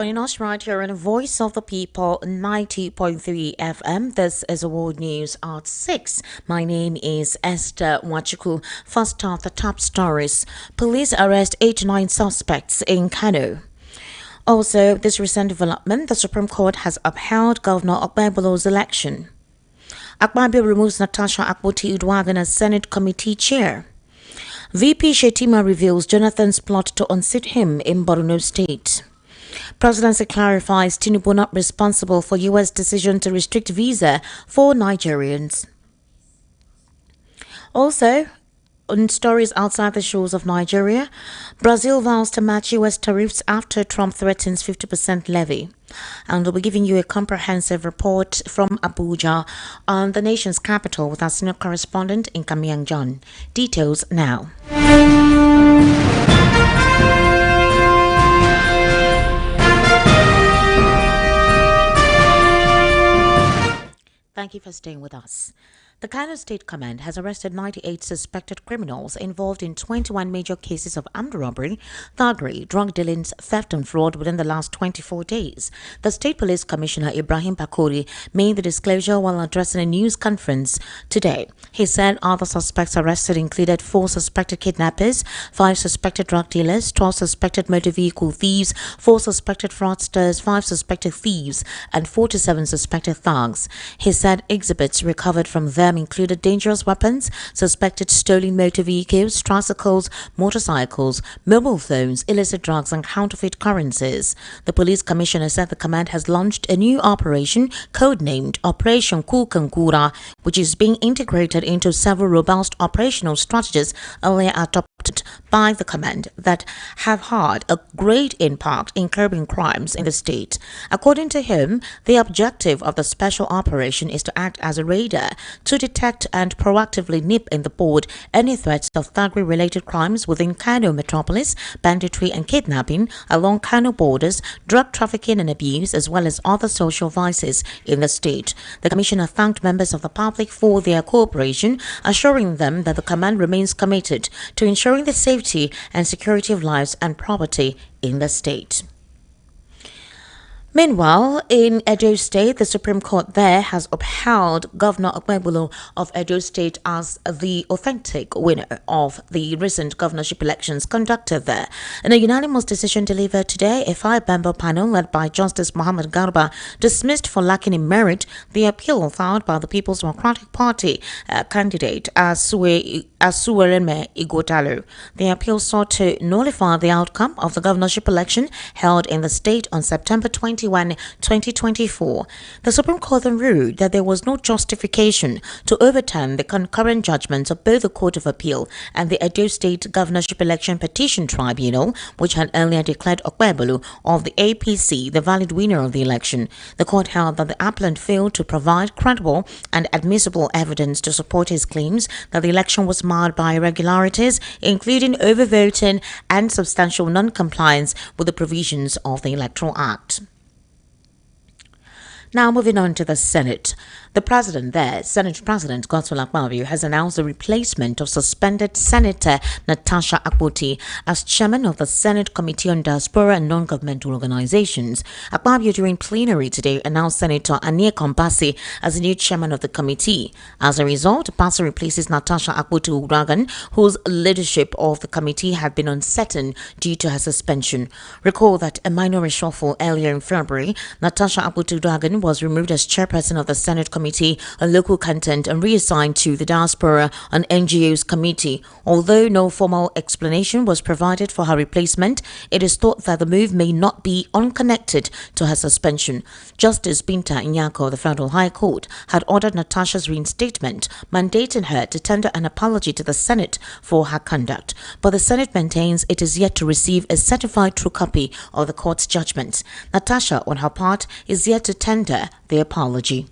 Joining us right here on the Voice of the People 90.3 FM. This is World News at 6. My name is Esther Wachuku. First off, the top stories. Police arrest 89 suspects in Kano. Also, this recent development, the Supreme Court has upheld Governor Okpebolo's election. Akpabio removes Natasha Akpoti-Uduaghan as Senate Committee Chair. VP Shettima reveals Jonathan's plot to unseat him in Borno State. Presidency clarifies Tinubu not responsible for U.S. decision to restrict visa for Nigerians. Also, on stories outside the shores of Nigeria, Brazil vows to match U.S. tariffs after Trump threatens 50% levy. And we'll be giving you a comprehensive report from Abuja on the nation's capital with our senior correspondent in John. Details now. Thank you for staying with us. The Kano State Command has arrested 98 suspected criminals involved in 21 major cases of armed robbery, thuggery, drug dealings, theft and fraud within the last 24 days. The State Police Commissioner Ibrahim Bakori made the disclosure while addressing a news conference today. He said other suspects arrested included 4 suspected kidnappers, 5 suspected drug dealers, 12 suspected motor vehicle thieves, 4 suspected fraudsters, 5 suspected thieves, and 47 suspected thugs. He said exhibits recovered from them included dangerous weapons, suspected stolen motor vehicles, tricycles, motorcycles, mobile phones, illicit drugs, and counterfeit currencies. The police commissioner said the command has launched a new operation codenamed Operation Kukankura, which is being integrated into several robust operational strategies earlier adopted by the command that have had a great impact in curbing crimes in the state. According to him, the objective of the special operation is to act as a radar to detect and proactively nip in the bud any threats of thuggery-related crimes within Kano metropolis, banditry and kidnapping along Kano borders, drug trafficking and abuse, as well as other social vices in the state. The commissioner thanked members of the public for their cooperation, assuring them that the command remains committed to ensuring the safety and security of lives and property in the state. Meanwhile, in Edo State, the Supreme Court there has upheld Governor Okpebolo of Edo State as the authentic winner of the recent governorship elections conducted there. In a unanimous decision delivered today, a 5-member panel led by Justice Muhammad Garba dismissed for lacking in merit the appeal filed by the People's Democratic Party candidate Asuwereme Ighodalo. The appeal sought to nullify the outcome of the governorship election held in the state on September 21, 2024. The Supreme Court then ruled that there was no justification to overturn the concurrent judgments of both the Court of Appeal and the Edo State Governorship Election Petition Tribunal, which had earlier declared Okpebolo of the APC the valid winner of the election. The court held that the appellant failed to provide credible and admissible evidence to support his claims that the election was marred by irregularities, including overvoting and substantial non-compliance with the provisions of the Electoral Act. Now moving on to the Senate. The president there, Senate President Godswill Akpabio, has announced the replacement of suspended Senator Natasha Akpoti as chairman of the Senate Committee on Diaspora and Non-Governmental Organizations. Akpabio during plenary today announced Senator Aniekon Bassey as the new chairman of the committee. As a result, Bassey replaces Natasha Akpoti-Uduaghan, whose leadership of the committee had been uncertain due to her suspension. Recall that a minor reshuffle earlier in February, Natasha Akpoti-Uduaghan was removed as chairperson of the Senate Committee on Local Content and reassigned to the Diaspora and NGOs Committee. Although no formal explanation was provided for her replacement, it is thought that the move may not be unconnected to her suspension. Justice Binta Nyako of the Federal High Court had ordered Natasha's reinstatement, mandating her to tender an apology to the Senate for her conduct. But the Senate maintains it is yet to receive a certified true copy of the court's judgment. Natasha, on her part, is yet to tender the apology.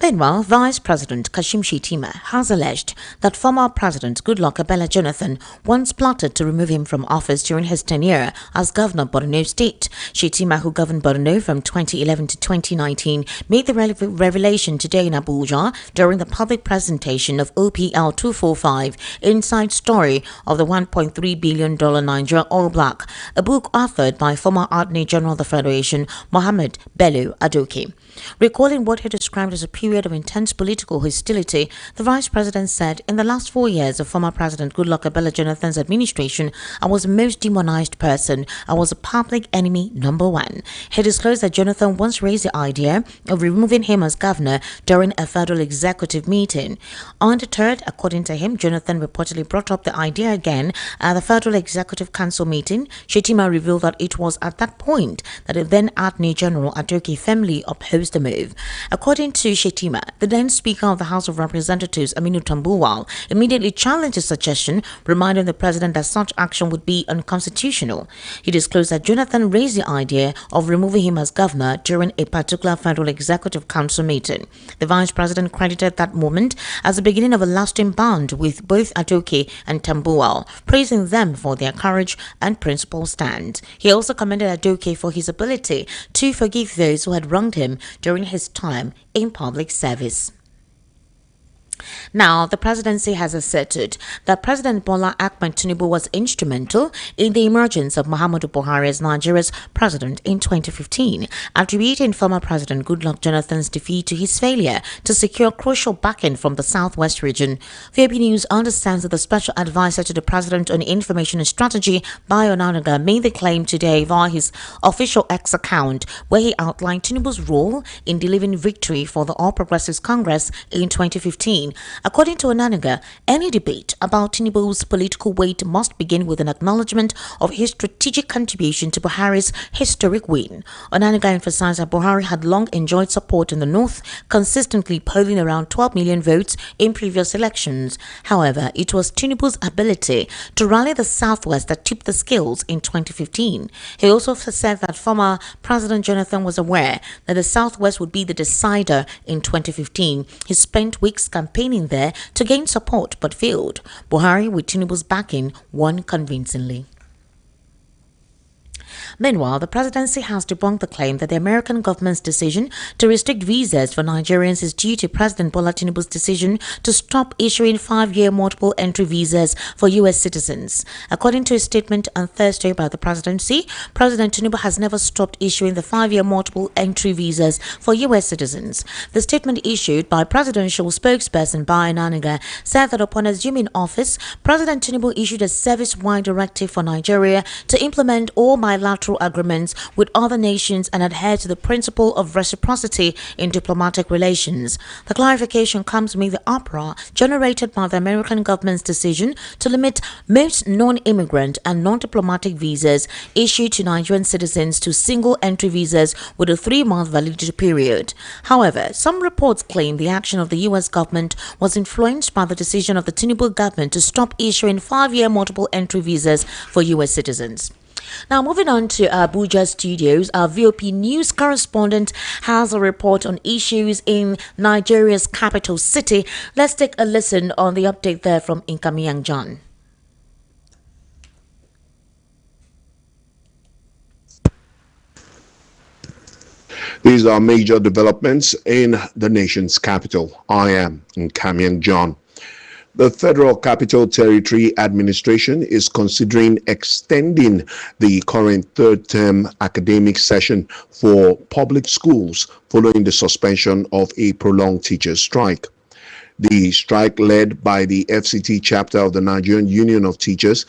Meanwhile, Vice President Kashim Shettima has alleged that former President Goodluck Ebele Jonathan once plotted to remove him from office during his tenure as governor of Borno State. Shettima, who governed Borno from 2011 to 2019, made the revelation today in Abuja during the public presentation of OPL 245, Inside Story of the $1.3 billion Nigeria Oil Block, a book authored by former Attorney General of the Federation, Mohammed Bello Adoke. Recalling what he described as a period of intense political hostility, the Vice President said, "In the last 4 years of former President Goodluck Ebele Jonathan's administration, I was the most demonized person. I was a public enemy number one." He disclosed that Jonathan once raised the idea of removing him as governor during a federal executive meeting. Undeterred, according to him, Jonathan reportedly brought up the idea again at the Federal Executive Council meeting. Shettima revealed that it was at that point that the then Attorney General Adoke firmly opposed the move. According to Shettima, the then Speaker of the House of Representatives, Aminu Tambuwal, immediately challenged the suggestion, reminding the President that such action would be unconstitutional. He disclosed that Jonathan raised the idea of removing him as governor during a particular Federal Executive Council meeting. The Vice President credited that moment as the beginning of a lasting bond with both Adoke and Tambuwal, praising them for their courage and principled stand. He also commended Adoke for his ability to forgive those who had wronged him during his time in public service. Now, the presidency has asserted that President Bola Ahmed Tinubu was instrumental in the emergence of Muhammadu Buhari as Nigeria's president in 2015, attributing former President Goodluck Jonathan's defeat to his failure to secure crucial backing from the southwest region. VOP News understands that the special advisor to the president on information and strategy, Bayo Onanuga, made the claim today via his official X account, where he outlined Tinubu's role in delivering victory for the All Progressives Congress in 2015. According to Onanuga, any debate about Tinubu's political weight must begin with an acknowledgement of his strategic contribution to Buhari's historic win. Onanuga emphasized that Buhari had long enjoyed support in the north, consistently polling around 12 million votes in previous elections. However, it was Tinubu's ability to rally the southwest that tipped the scales in 2015. He also said that former President Jonathan was aware that the southwest would be the decider in 2015. He spent weeks campaigning there to gain support but failed. Buhari, with Tinubu's backing, won convincingly. Meanwhile, the presidency has debunked the claim that the American government's decision to restrict visas for Nigerians is due to President Bola Tinubu's decision to stop issuing 5-year multiple entry visas for U.S. citizens. According to a statement on Thursday by the presidency, President Tinubu has never stopped issuing the 5-year multiple entry visas for U.S. citizens. The statement issued by presidential spokesperson Bayo Onanuga said that upon assuming office, President Tinubu issued a service-wide directive for Nigeria to implement all bilateral agreements with other nations and adhere to the principle of reciprocity in diplomatic relations. The clarification comes amid the uproar generated by the American government's decision to limit most non-immigrant and non-diplomatic visas issued to Nigerian citizens to single entry visas with a 3-month validity period. However, some reports claim the action of the U.S. government was influenced by the decision of the Tinubu government to stop issuing 5-year multiple entry visas for U.S. citizens. Now, moving on to Abuja studios, our VOP News correspondent has a report on issues in Nigeria's capital city. Let's take a listen on the update there from Nkamiang John. These are major developments in the nation's capital. I am Nkamiang John. The Federal Capital Territory Administration is considering extending the current third-term academic session for public schools following the suspension of a prolonged teachers' strike. The strike, led by the FCT chapter of the Nigerian Union of Teachers,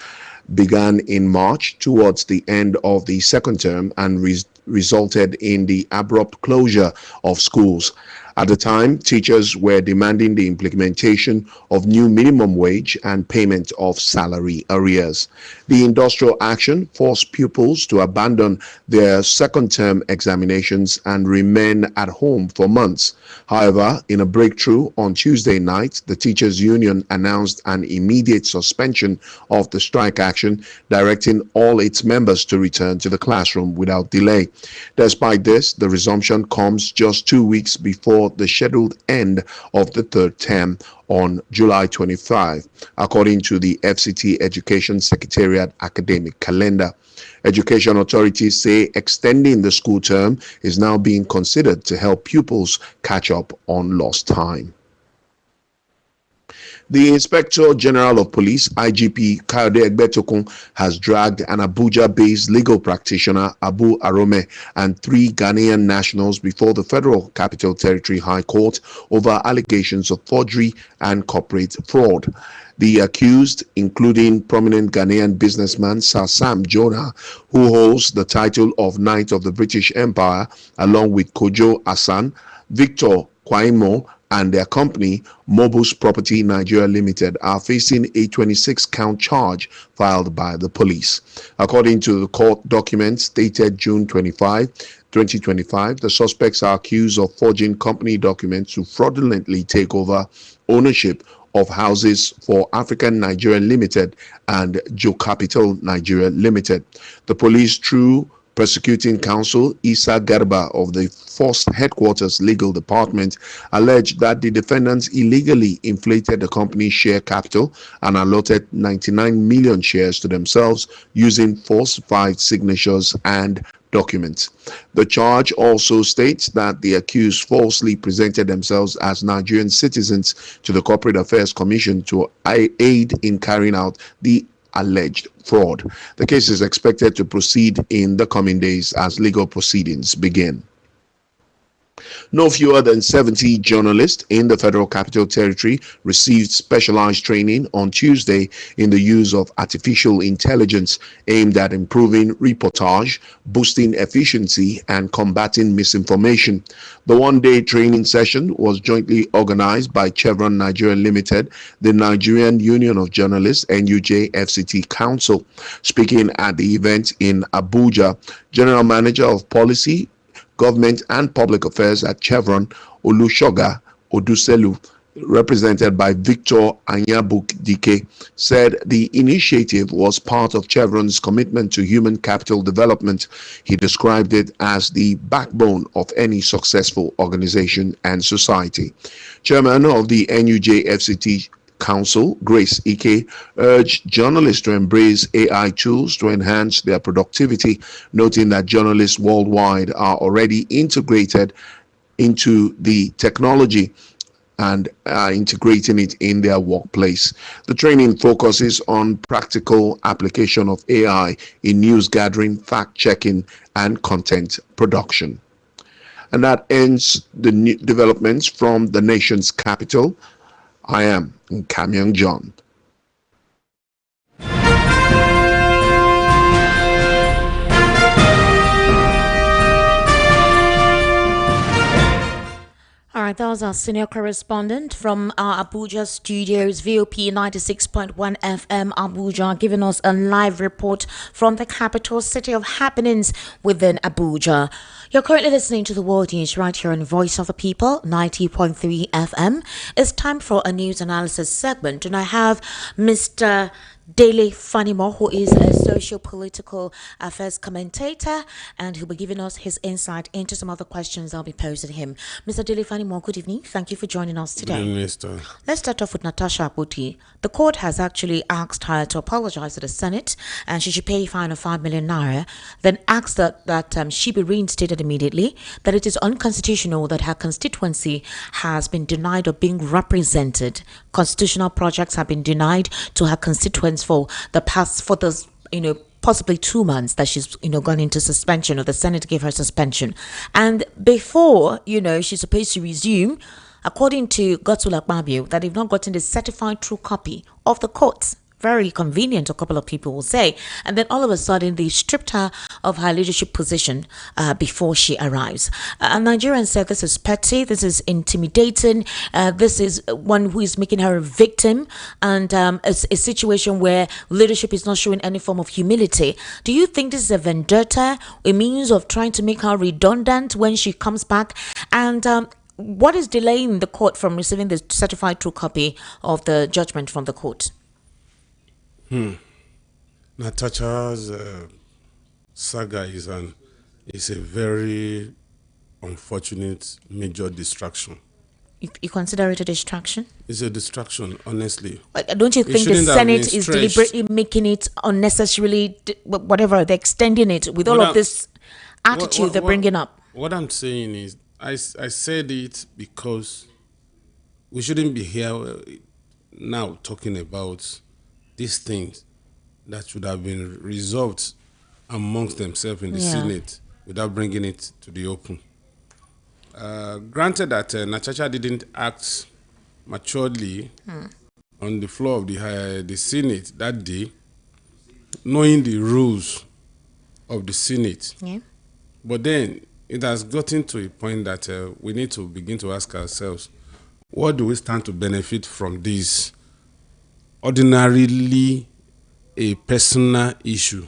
began in March towards the end of the second term and resulted in the abrupt closure of schools. At the time, teachers were demanding the implementation of new minimum wage and payment of salary arrears. The industrial action forced pupils to abandon their second-term examinations and remain at home for months. However, in a breakthrough on Tuesday night, the teachers' union announced an immediate suspension of the strike action, directing all its members to return to the classroom without delay. Despite this, the resumption comes just 2 weeks before before the scheduled end of the third term on July 25, according to the FCT Education Secretariat academic calendar. Education authorities say extending the school term is now being considered to help pupils catch up on lost time. The Inspector General of Police, IGP Kayode Egbetokun, has dragged an Abuja-based legal practitioner, Abu Arome, and 3 Ghanaian nationals before the Federal Capital Territory High Court over allegations of forgery and corporate fraud. The accused, including prominent Ghanaian businessman Sir Sam Jonah, who holds the title of Knight of the British Empire, along with Kojo Asan, Victor Kwaimo, and their company, Mobus Property Nigeria Limited, are facing a 26-count charge filed by the police. According to the court documents dated June 25, 2025, the suspects are accused of forging company documents to fraudulently take over ownership of houses for African Nigeria Limited and Joe Capital Nigeria Limited. The police, through Prosecuting Counsel Isa Garba of the Force Headquarters Legal Department, alleged that the defendants illegally inflated the company's share capital and allotted 99 million shares to themselves using falsified signatures and documents. The charge also states that the accused falsely presented themselves as Nigerian citizens to the Corporate Affairs Commission to aid in carrying out the alleged fraud. The case is expected to proceed in the coming days as legal proceedings begin. No fewer than 70 journalists in the Federal Capital Territory received specialized training on Tuesday in the use of artificial intelligence aimed at improving reportage, boosting efficiency, and combating misinformation. The one-day training session was jointly organized by Chevron Nigeria Limited, the Nigerian Union of Journalists, NUJ FCT Council. Speaking at the event in Abuja, General Manager of Policy, Government and Public Affairs at Chevron, Olushoga Oduselu, represented by Victor Anyabuk-Dike, said the initiative was part of Chevron's commitment to human capital development. He described it as the backbone of any successful organization and society. Chairman of the NUJ-FCT Council, Grace Ike, urged journalists to embrace AI tools to enhance their productivity, noting that journalists worldwide are already integrated into the technology and are integrating it in their workplace. The training focuses on practical application of AI in news gathering, fact-checking, and content production. And that ends the new developments from the nation's capital. I am Kamyang John. All right, that was our senior correspondent from our Abuja studios, VOP 96.1 FM Abuja, giving us a live report from the capital city of happenings within Abuja. You're currently listening to the World News right here on Voice of the People, 90.3 FM. It's time for a news analysis segment, and I have Mr. Dele Fanimo, who is a socio-political affairs commentator, and he'll be giving us his insight into some other questions I'll be posing him. Mr. Dele Fanimo, good evening. Thank you for joining us today. Minister. Let's start off with Natasha Abuti. The court has actually asked her to apologize to the Senate, and she should pay a fine of 5 million naira, then asked that she be reinstated immediately, that it is unconstitutional that her constituency has been denied of being represented. Constitutional projects have been denied to her constituents for the past, for those, possibly 2 months that she's, gone into suspension, or the Senate gave her suspension. And before, she's supposed to resume, according to Godswill Akpabio, that they've not gotten the certified true copy of the courts. Very convenient, a couple of people will say. And then all of a sudden, they stripped her of her leadership position before she arrives. Nigerians said this is petty, this is intimidating, this is one who is making her a victim, and it's a situation where leadership is not showing any form of humility. Do you think this is a vendetta, a means of trying to make her redundant when she comes back? And what is delaying the court from receiving the certified true copy of the judgment from the court? Natasha's saga is a very unfortunate major distraction. You consider it a distraction? It's a distraction, honestly. Don't you It think the shouldn't have been Senate is stretched. deliberately making it unnecessarily, whatever, they're extending it with all What of this attitude they're bringing up? What I'm saying is, I said it because we shouldn't be here now talking about these things that should have been resolved amongst themselves in the Yeah. Senate without bringing it to the open. Granted that Natasha didn't act maturely on the floor of the Senate that day, knowing the rules of the Senate. Yeah. But then it has gotten to a point that we need to begin to ask ourselves, what do we stand to benefit from this ordinarily a personal issue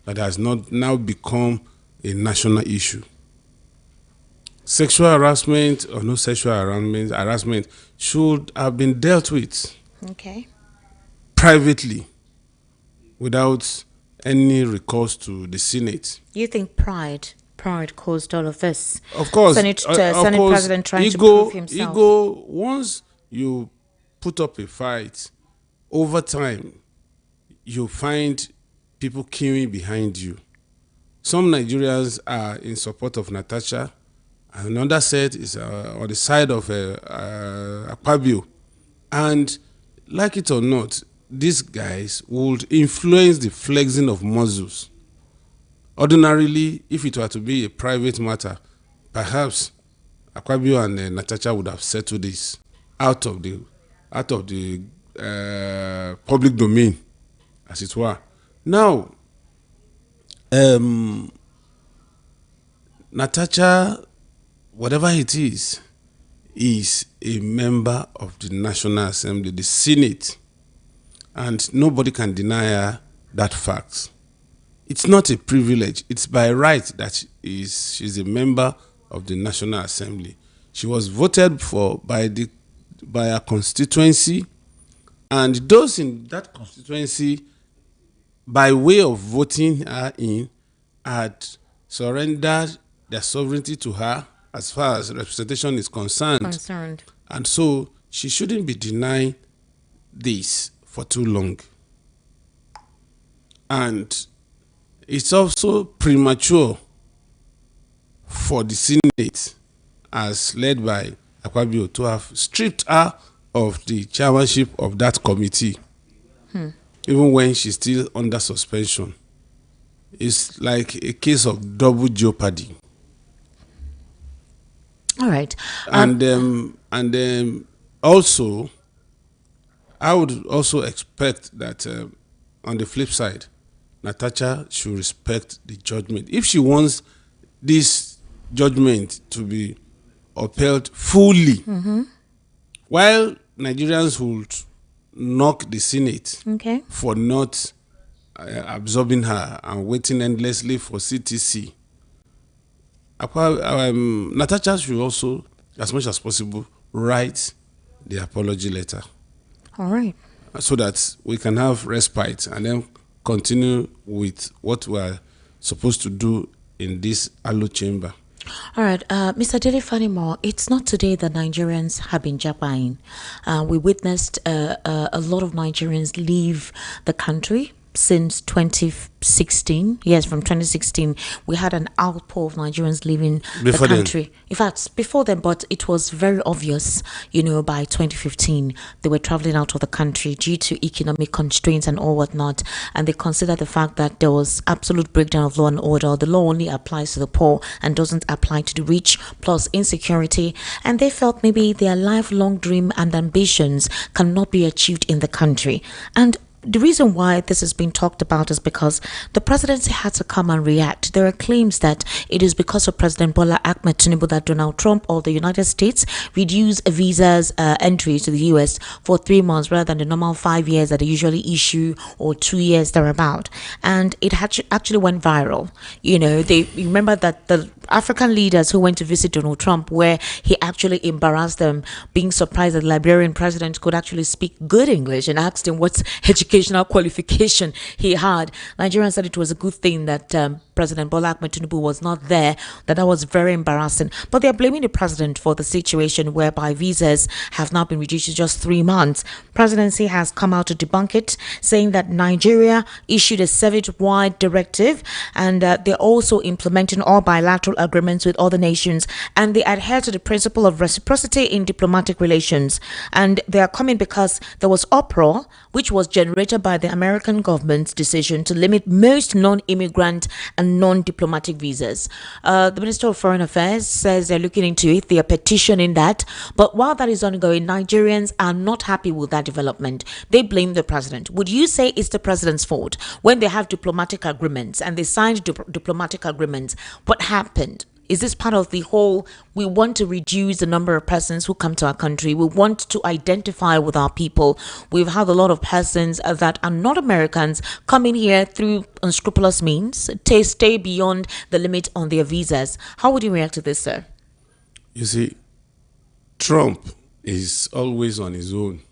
that has not now become a national issue? Sexual harassment or no sexual harassment should have been dealt with Okay. privately without any recourse to the Senate. You think pride caused all of this? Of course, Senate President trying to prove himself. Ego, once you put up a fight, over time, you find people queuing behind you. Some Nigerians are in support of Natasha, and another set is on the side of Akpabio. And like it or not, these guys would influence the flexing of muscles. Ordinarily, if it were to be a private matter, perhaps Akpabio and Natasha would have settled this out of the public domain, as it were. Now, Natasha, whatever it is a member of the National Assembly, the Senate, and nobody can deny her that fact. It's not a privilege. It's by right that she's a member of the National Assembly. She was voted for by her constituency, and those in that constituency, by way of voting her in, had surrendered their sovereignty to her as far as representation is concerned. And so she shouldn't be denying this for too long. And it's also premature for the Senate, as led by Akpabio, to have stripped her of the chairmanship of that committee, even when she's still under suspension. It's like a case of double jeopardy. All right. And also, I would also expect that on the flip side, Natasha should respect the judgment. If she wants this judgment to be upheld fully, while Nigerians would knock the Senate for not absorbing her and waiting endlessly for CTC, Natasha should also, as much as possible, write the apology letter. All right. So that we can have respite and then continue with what we're supposed to do in this Alo chamber. All right, Mr. Dele Fanimo, it's not today that Nigerians have been jabbing. We witnessed a lot of Nigerians leave the country since 2016. Yes, from 2016, we had an outpour of Nigerians leaving the country. In fact, before then, but it was very obvious, by 2015, they were traveling out of the country due to economic constraints and all whatnot. And they considered the fact that there was absolute breakdown of law and order. The law only applies to the poor and doesn't apply to the rich, plus insecurity. And they felt maybe their lifelong dream and ambitions cannot be achieved in the country. And the reason why this has been talked about is because the presidency had to come and react. There are claims that it is because of President Bola Ahmed Tinubu that Donald Trump or the United States reduced visas entry to the US for 3 months rather than the normal 5 years that they usually issue, or 2 years thereabout. And it actually went viral. They remember that the African leaders who went to visit Donald Trump, where he actually embarrassed them, being surprised that the Liberian president could actually speak good English, and asked him what educational qualification he had. Nigerians said it was a good thing that President Bola Ahmed Tinubu was not there, that was very embarrassing. But they're blaming the president for the situation whereby visas have now been reduced to just 3 months. Presidency has come out to debunk it, saying that Nigeria issued a service-wide directive, and they're also implementing all bilateral agreements with other nations, and they adhere to the principle of reciprocity in diplomatic relations. And they are coming because there was uproar which was generated by the American government's decision to limit most non-immigrant and non-diplomatic visas. The Minister of Foreign Affairs says they're looking into it, they are petitioning that. But while that is ongoing, Nigerians are not happy with that development. They blame the president. Would you say it's the president's fault when they have diplomatic agreements and they signed diplomatic agreements? What happened? Is this part of the whole, we want to reduce the number of persons who come to our country. We want to identify with our people. We've had a lot of persons that are not Americans coming here through unscrupulous means to stay beyond the limit on their visas. How would you react to this, sir? You see, Trump is always on his own.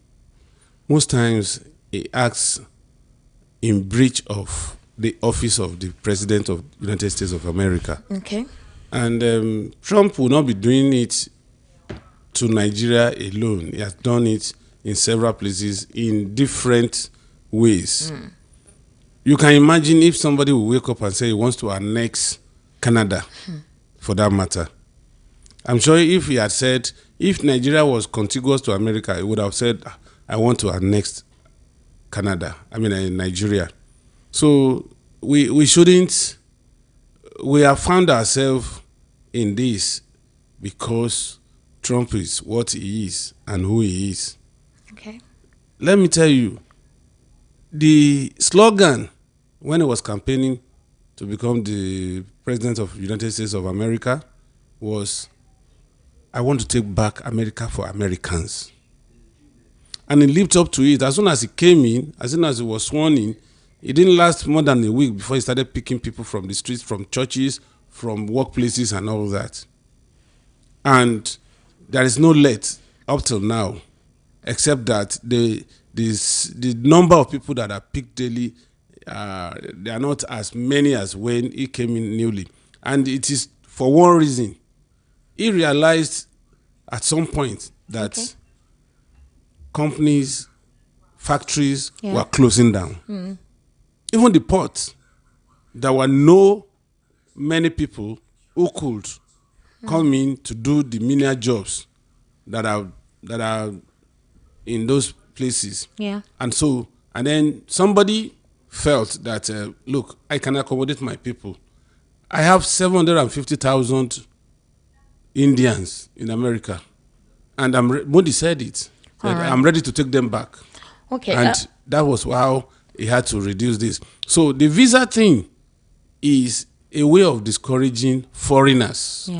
Most times he acts in breach of the office of the President of the United States of America. Okay. And Trump will not be doing it to Nigeria alone. He has done it in several places in different ways. You can imagine if somebody will wake up and say he wants to annex Canada, for that matter. I'm sure if he had said, if Nigeria was contiguous to America, he would have said, I want to annex Nigeria. So we shouldn't, we have found ourselves in this because Trump is what he is and who he is. Okay. Let me tell you, the slogan when he was campaigning to become the President of the United States of America was, I want to take back America for Americans. And he lived up to it. As soon as he came in, as soon as he was sworn in, it didn't last more than a week before he started picking people from the streets, from churches, from workplaces and all that. And there is no let up till now, except that the number of people that are picked daily, they are not as many as when he came in newly. And it is for one reason. He realized at some point that companies, factories were closing down. Even the ports, there were many people who could come in to do the menial jobs that are in those places. Yeah. And then somebody felt that, look, I can accommodate my people. I have 750,000 Indians in America, and Modi said it. Said, right. I'm ready to take them back. Okay. And that was how he had to reduce this. So the visa thing is a way of discouraging foreigners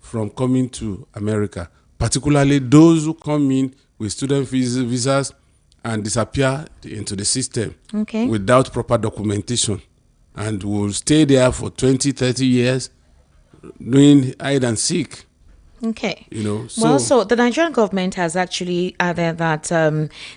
from coming to America, particularly those who come in with student visas and disappear into the system without proper documentation and will stay there for 20, 30 years doing hide and seek. Okay. So the Nigerian government has actually added that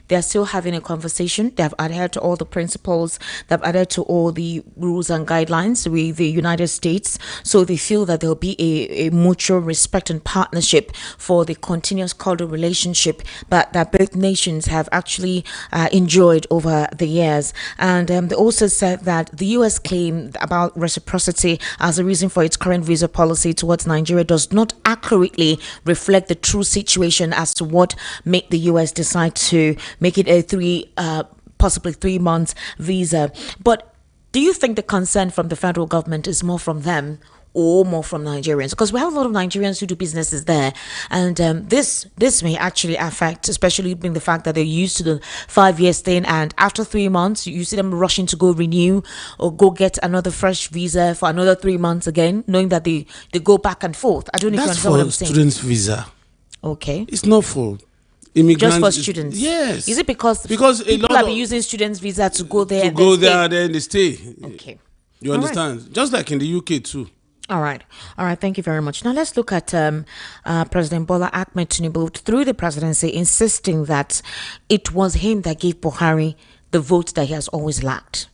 they're still having a conversation. They have adhered to all the principles. They've adhered to all the rules and guidelines with the United States. So they feel that there'll be a mutual respect and partnership for the continuous cordial relationship that both nations have actually enjoyed over the years. And they also said that the U.S. claim about reciprocity as a reason for its current visa policy towards Nigeria does not accurately reflect the true situation as to what made the U.S. decide to make it a possibly 3 months visa. But do you think the concern from the federal government is more from them or more from Nigerians? Because we have a lot of Nigerians who do businesses there, and this may actually affect, especially being the fact that they're used to the 5-year thing, and after 3 months you see them rushing to go renew or go get another fresh visa for another 3 months again, knowing that they go back and forth. I don't know if you understand what I'm saying. That's for students' visa. Okay. It's not for immigrants. Just for students. Yes. Is it because people are using students' visa to go there and then they stay? Okay. You understand? Right. Just like in the UK too. All right. Thank you very much. Now let's look at President Bola Ahmed Tinubu through the presidency insisting that it was him that gave Buhari the vote that he has always lacked.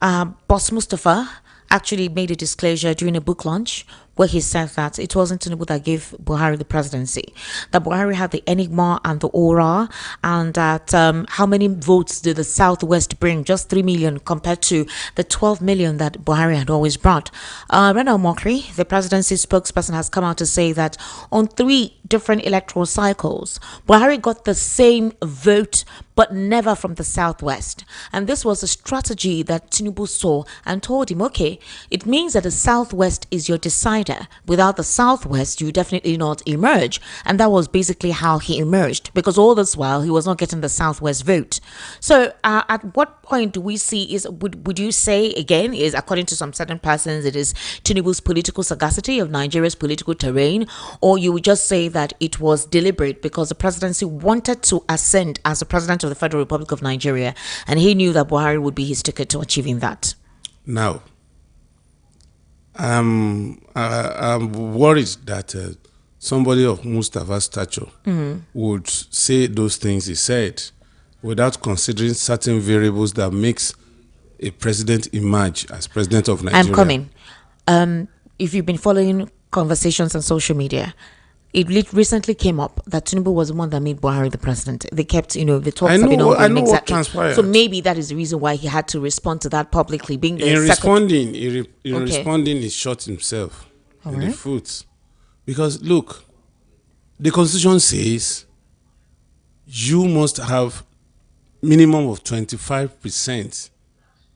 Boss Mustafa actually made a disclosure during a book launch where he said that it wasn't Tinubu that gave Buhari the presidency, that Buhari had the enigma and the aura, and that how many votes did the Southwest bring? Just 3 million compared to the 12 million that Buhari had always brought. Rena Omokri, the presidency spokesperson, has come out to say that on 3 different electoral cycles, Buhari got the same vote, but never from the Southwest. And this was a strategy that Tinubu saw and told him, okay, it means that the Southwest is your decider. Without the Southwest, you definitely not emerge. And that was basically how he emerged, because all this while he was not getting the Southwest vote. So at what point do we see, would you say, again, is according to some certain persons, it is Tinubu's political sagacity of Nigeria's political terrain, or you would just say that it was deliberate because the presidency wanted to ascend as the president of the Federal Republic of Nigeria, and he knew that Buhari would be his ticket to achieving that? Now, I'm worried that somebody of Mustafa's stature would say those things he said without considering certain variables that makes a president emerge as president of Nigeria. I'm coming. If you've been following conversations on social media, it recently came up that Tinubu was the one that made Buhari the president. They kept, the talks have been ongoing. I know exactly what transpired. So maybe that is the reason why he had to respond to that publicly. Being the responding, he shot himself in the foot. Because look, the Constitution says you must have minimum of 25%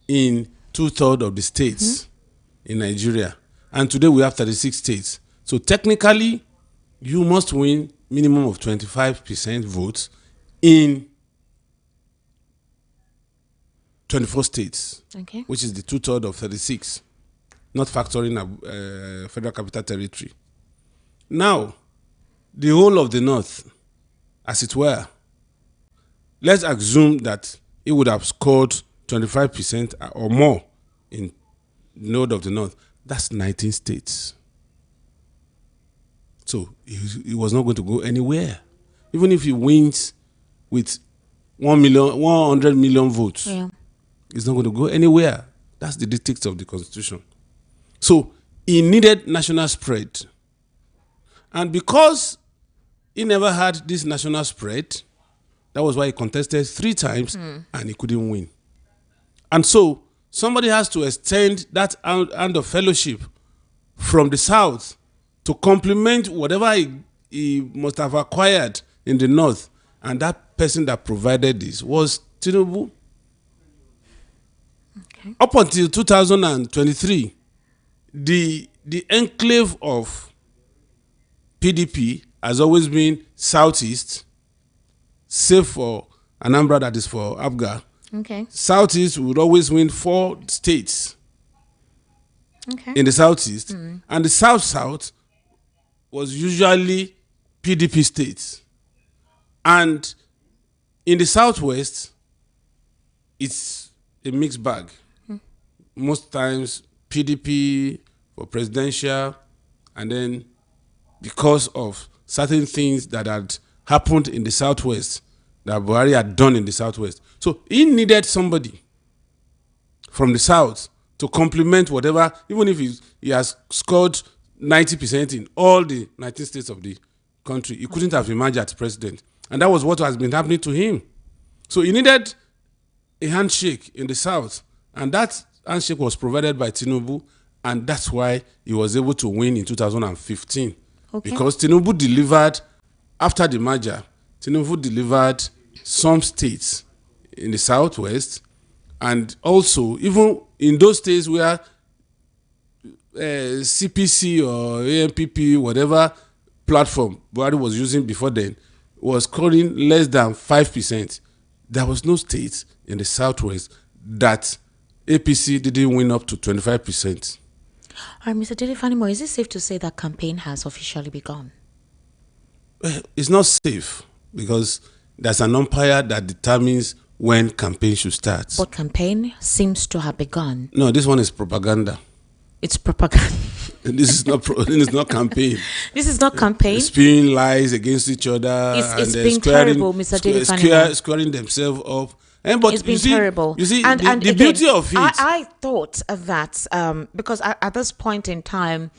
in 2/3 of the states in Nigeria. And today we have 36 states. So technically, you must win minimum of 25% votes in 24 states, which is the 2/3 of 36, not factoring Federal Capital Territory. Now, the whole of the North, as it were, let's assume that it would have scored 25% or more in the node of the North. That's 19 states. So he was not going to go anywhere. Even if he wins with 100 million votes, he's not going to go anywhere. That's the dictates of the Constitution. So he needed national spread. And because he never had this national spread, that was why he contested 3 times and he couldn't win. And so somebody has to extend that hand of fellowship from the South to complement whatever he must have acquired in the North. And that person that provided this was Tinubu. Okay. Up until 2023, the enclave of PDP has always been Southeast, save for Anambra, that is for Abuja. Okay. Southeast would always win 4 states in the Southeast. And the South was usually PDP states. And in the Southwest, it's a mixed bag. Most times PDP for presidential, and then because of certain things that had happened in the Southwest, that Buhari had done in the Southwest. So he needed somebody from the South to complement whatever, even if he has scored 90% in all the 19 states of the country, he couldn't have emerged as president. And that was what has been happening to him. So he needed a handshake in the South. And that handshake was provided by Tinubu. And that's why he was able to win in 2015. Because Tinubu delivered, after the merger, Tinubu delivered some states in the Southwest. And also, even in those states where CPC or AMPP, whatever platform Buhari was using before then, was scoring less than 5%. There was no state in the Southwest that APC didn't win up to 25%. All right, Mr. Dele-Fanimo, is it safe to say that campaign has officially begun? It's not safe because there's an umpire that determines when campaign should start. But campaign seems to have begun. No, this one is propaganda. It's propaganda. This is not campaign. This is not campaign. Spewing lies against each other. It's been terrible, Mr. Dele-Fanimo. Squaring themselves up. But It's been terrible. You see, And the again, beauty of it. I thought that because at this point in time,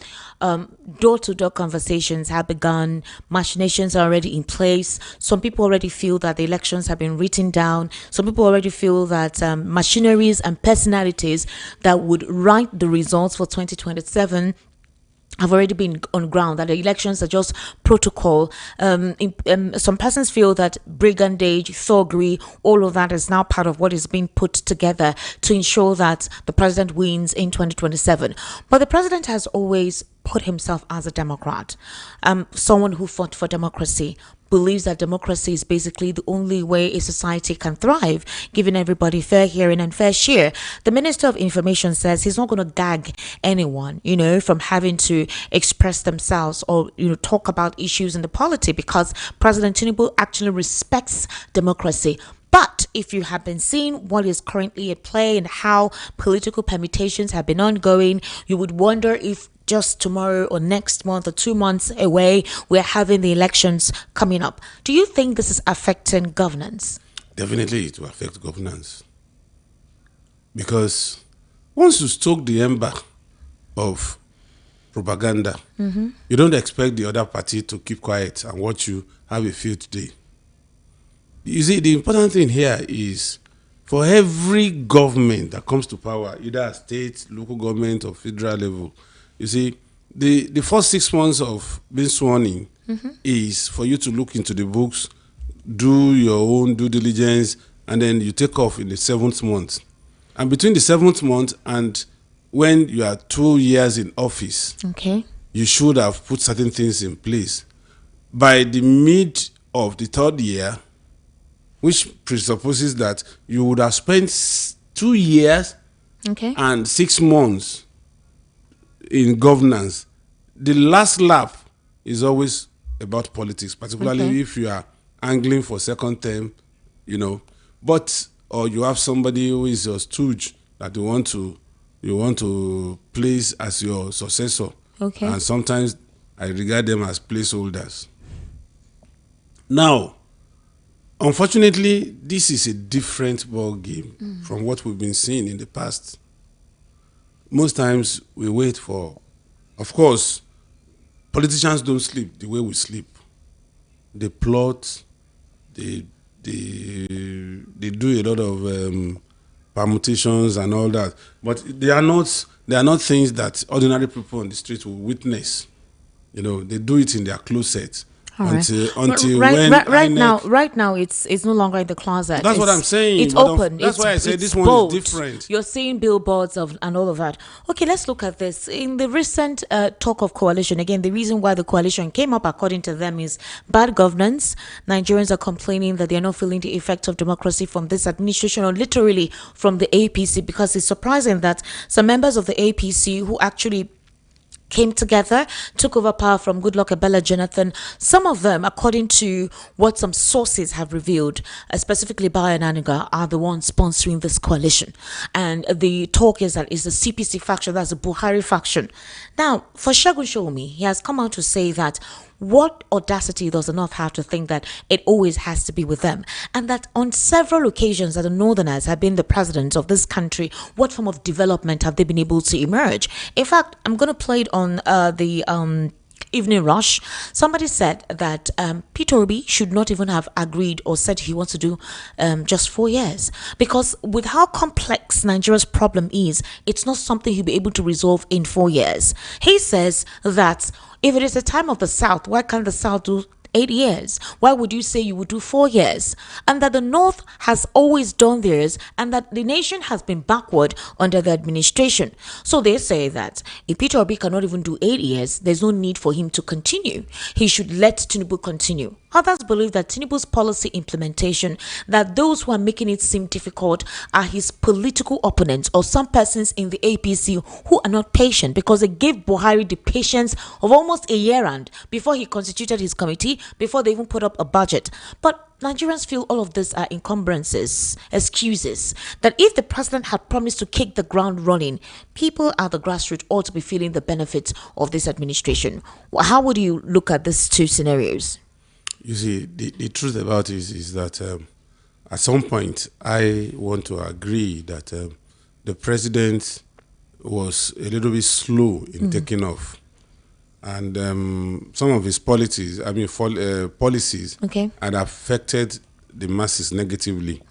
door-to-door conversations have begun. Machinations are already in place. Some people already feel that the elections have been written down. Some people already feel that machineries and personalities that would write the results for 2027 have already been on ground, that the elections are just protocol. Some persons feel that brigandage, thuggery, all of that is now part of what is being put together to ensure that the president wins in 2027. But the president has always put himself as a Democrat, someone who fought for democracy, believes that democracy is basically the only way a society can thrive, giving everybody fair hearing and fair share. The Minister of Information says he's not going to gag anyone, from having to express themselves or, talk about issues in the polity, because President Tinubu actually respects democracy. But if you have been seeing what is currently at play and how political permutations have been ongoing, you would wonder if just tomorrow or next month or 2 months away, we're having the elections coming up. Do you think this is affecting governance? Definitely it will affect governance. Because once you stoke the ember of propaganda, you don't expect the other party to keep quiet and watch you have a field day. You see, the important thing here is for every government that comes to power, either a state, local government, or federal level, you see, the first 6 months of being sworn in is for you to look into the books, do your own due diligence, and then you take off in the 7th month. And between the 7th month and when you are 2 years in office, you should have put certain things in place. By the mid of the 3rd year, which presupposes that you would have spent 2 years and 6 months in governance, the last lap is always about politics, particularly if you are angling for second term, but or you have somebody who is your stooge that you want to place as your successor. And sometimes I regard them as placeholders. Now, unfortunately, this is a different ball game from what we've been seeing in the past. Most times we wait for, of course, politicians don't sleep the way we sleep. They plot, they do a lot of permutations and all that, but they are not things that ordinary people on the street will witness. They do it in their closet. Until right now it's no longer in the closet. That's what I'm saying. It's open. That's why I say this one bold. is different. You're seeing billboards and all of that. Okay, let's look at this. In the recent talk of coalition, again, the reason why the coalition came up, according to them, is bad governance. Nigerians are complaining that they're not feeling the effect of democracy from this administration, or literally from the APC, because it's surprising that some members of the APC who actually came together, took over power from Goodluck Ebele Jonathan. Some of them, according to what some sources have revealed, specifically Bayo Naniga, are the ones sponsoring this coalition. And the talk is that it's the CPC faction, that's the Buhari faction. Now, for Segun Shomi, he has come out to say that what audacity does the North have to think that it always has to be with them, and that on several occasions that the Northerners have been the presidents of this country, what form of development have they been able to emerge? In fact, I'm going to play it on the Evening Rush. Somebody said that Peter Obi should not even have agreed or said he wants to do just 4 years, because with how complex Nigeria's problem is, it's not something he'll be able to resolve in 4 years. He says that if it is the time of the South, why can't the South do 8 years? Why would you say you would do 4 years? And that the North has always done theirs, and that the nation has been backward under the administration. So they say that if Peter Obi cannot even do 8 years, there's no need for him to continue. He should let Tinubu continue. Others believe that Tinubu's policy implementation, that those who are making it seem difficult are his political opponents or some persons in the APC who are not patient, because they gave Buhari the patience of almost a year and before he constituted his committee, before they even put up a budget. But Nigerians feel all of this are encumbrances, excuses, that if the president had promised to kick the ground running, people at the grassroots ought to be feeling the benefits of this administration. How would you look at these two scenarios? You see, the truth about it is that at some point, I want to agree that the president was a little bit slow in taking off. And some of his policies, policies Okay. had affected the masses negatively.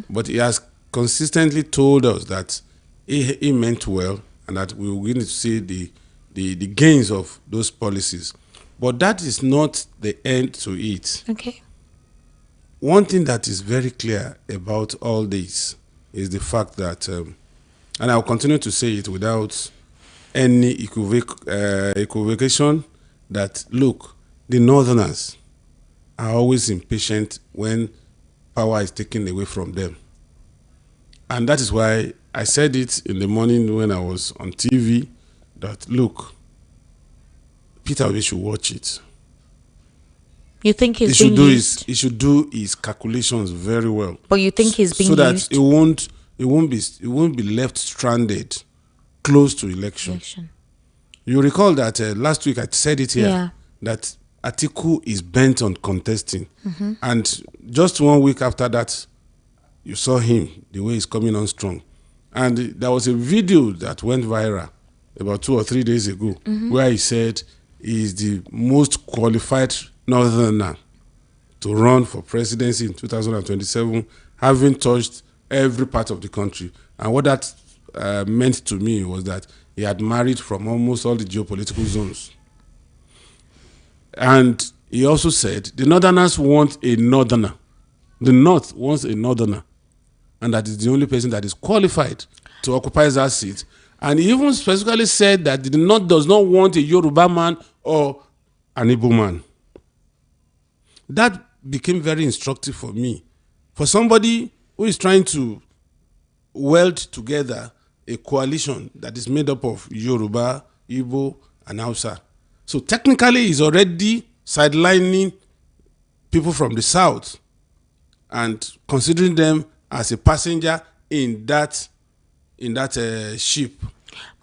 But he has consistently told us that he meant well and that we were going to see the gains of those policies. But that is not the end to it. Okay. One thing that is very clear about all this is the fact that, and I'll continue to say it without any equivocation, that look, the Northerners are always impatient when power is taken away from them. And that is why I said it in the morning when I was on TV, that look, Peter Obi should watch it. You think he's being used? He should do his calculations very well. But you think he's being so that used? it won't be left stranded close to election. You recall that last week I said it here that Atiku is bent on contesting, and just 1 week after that, you saw him the way he's coming on strong, and there was a video that went viral about 2 or 3 days ago where he said he is the most qualified Northerner to run for presidency in 2027, having touched every part of the country. And what that meant to me was that he had married from almost all the geopolitical zones. And he also said the Northerners want a Northerner. The North wants a Northerner. And that is the only person that is qualified to occupy that seat. And he even specifically said that the North does not want a Yoruba man or an Igbo man. That became very instructive for me. For somebody who is trying to weld together a coalition that is made up of Yoruba, Igbo, and Hausa. So technically, he's already sidelining people from the South and considering them as a passenger in that ship.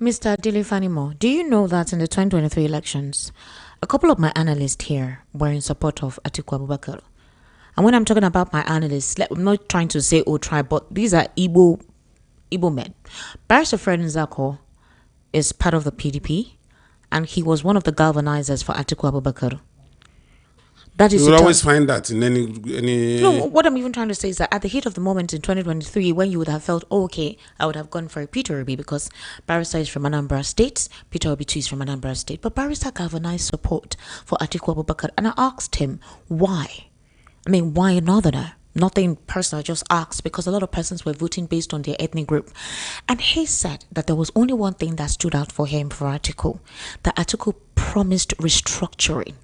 Mr. Dilifanimo, do you know that in the 2023 elections, a couple of my analysts here were in support of Atiku Abubakar? And when I'm talking about my analysts, I'm not trying to say, oh, tribe, but these are Igbo men. Barrister Fred Nzako is part of the PDP, and he was one of the galvanizers for Atiku Abubakar. That is, you will always find that in any. No, what I'm even trying to say is that at the heat of the moment in 2023, when you would have felt, oh, okay, I would have gone for Peter Obi because Barrister is from Anambra State, Peter Obi too is from Anambra State, but Barrister galvanized support for Atiku Abubakar, and I asked him why. I mean, why a Northerner? Nothing personal, I just asked because a lot of persons were voting based on their ethnic group. And he said that there was only one thing that stood out for him for Atiku, that Atiku promised restructuring.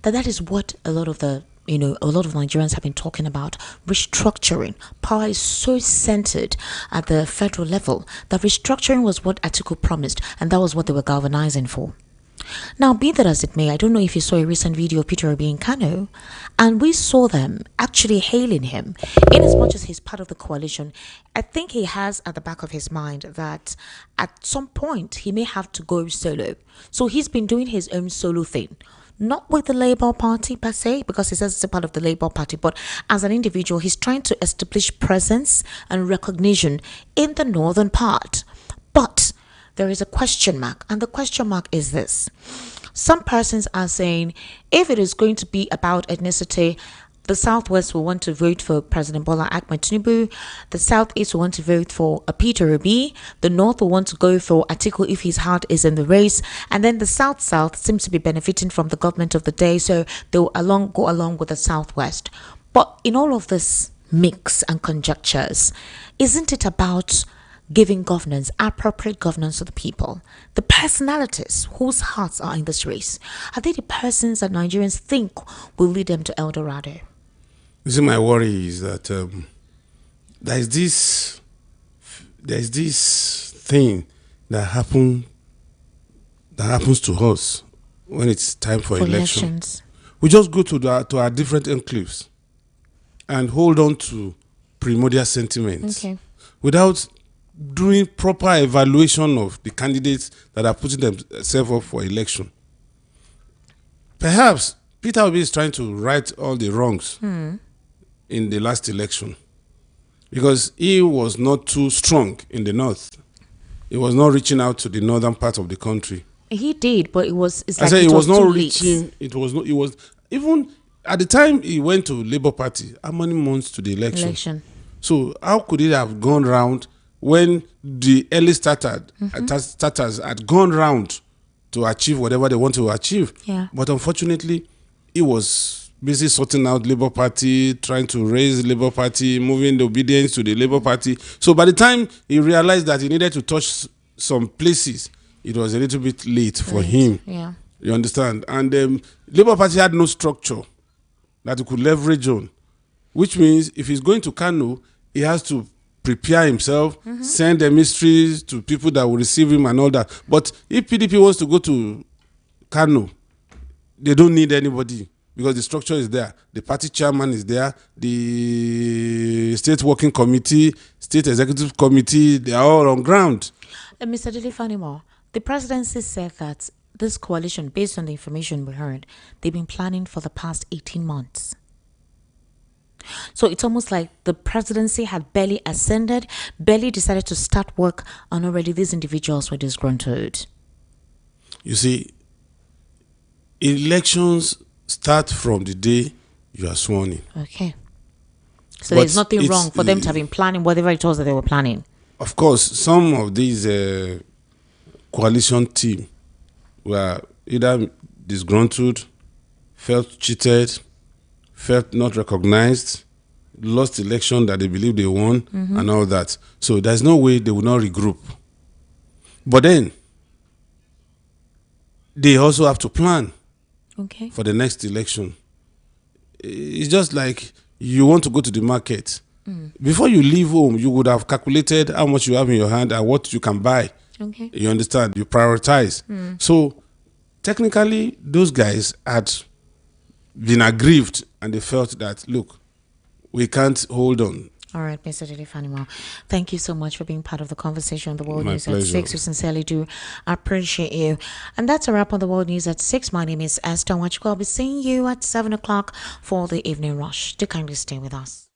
That is what a lot of Nigerians have been talking about, restructuring. Power is so centered at the federal level that restructuring was what Atiku promised, and that was what they were galvanizing for. Now, be that as it may, I don't know if you saw a recent video of Peter Obi in Kano, and we saw them actually hailing him. In as much as he's part of the coalition, I think he has at the back of his mind that at some point he may have to go solo. So he's been doing his own solo thing. Not with the Labour Party per se, because he says it's a part of the Labour Party, but as an individual, he's trying to establish presence and recognition in the northern part. But there is a question mark, and the question mark is this. Some persons are saying if it is going to be about ethnicity, the Southwest will want to vote for President Bola Ahmed Tinubu. The Southeast will want to vote for Peter Obi. The North will want to go for Atiku if his heart is in the race. And then the South seems to be benefiting from the government of the day, so they'll go along with the Southwest. But in all of this mix and conjectures, isn't it about giving governance, appropriate governance to the people? The personalities whose hearts are in this race, are they the persons that Nigerians think will lead them to El Dorado? You see, my worry is that there's this thing that happens to us when it's time for elections. We just go to our different enclaves and hold on to primordial sentiments without doing proper evaluation of the candidates that are putting themselves up for election. Perhaps Peter Obi is trying to right all the wrongs in the last election because he was not too strong in the north. He was not reaching out to the northern part of the country. He did, but it's I like said it he was was not too reaching. late. It was not. It was even at the time he went to Labour Party. How many months to the election? So how could it have gone round when the early starters had gone round to achieve whatever they want to achieve? Yeah. But unfortunately, he was busy sorting out Labour Party, trying to raise Labour Party, moving the obedience to the Labour Party. So by the time he realized that he needed to touch some places, it was a little bit late for him. Yeah. You understand? And Labour Party had no structure that he could leverage on, which means if he's going to Kano, he has to prepare himself, send emissaries to people that will receive him and all that. But if PDP wants to go to Kano, they don't need anybody because the structure is there. The party chairman is there. The state working committee, state executive committee, they are all on ground. Mr. Dele-Fanimo, the presidency said that this coalition, based on the information we heard, they've been planning for the past 18 months. So it's almost like the presidency had barely ascended, barely decided to start work, and already these individuals were disgruntled. You see, elections start from the day you are sworn in. Okay. So But there's nothing it's- wrong for them to have been planning whatever it was that they were planning. Of course, some of these coalition team were either disgruntled, felt cheated, felt not recognized, lost election that they believe they won, and all that. So there's no way they will not regroup. But then, they also have to plan Okay. for the next election. It's just like you want to go to the market. Before you leave home, you would have calculated how much you have in your hand and what you can buy. Okay. You understand? You prioritize. So technically, those guys had been aggrieved and they felt that, look, we can't hold on. All right, Mr. Dele-Fanimo, thank you so much for being part of the conversation on the World My News pleasure. at 6. We sincerely do appreciate you. And that's a wrap on the World News at 6. My name is Esther Wachko. I'll be seeing you at 7 o'clock for the evening rush. Do kindly stay with us.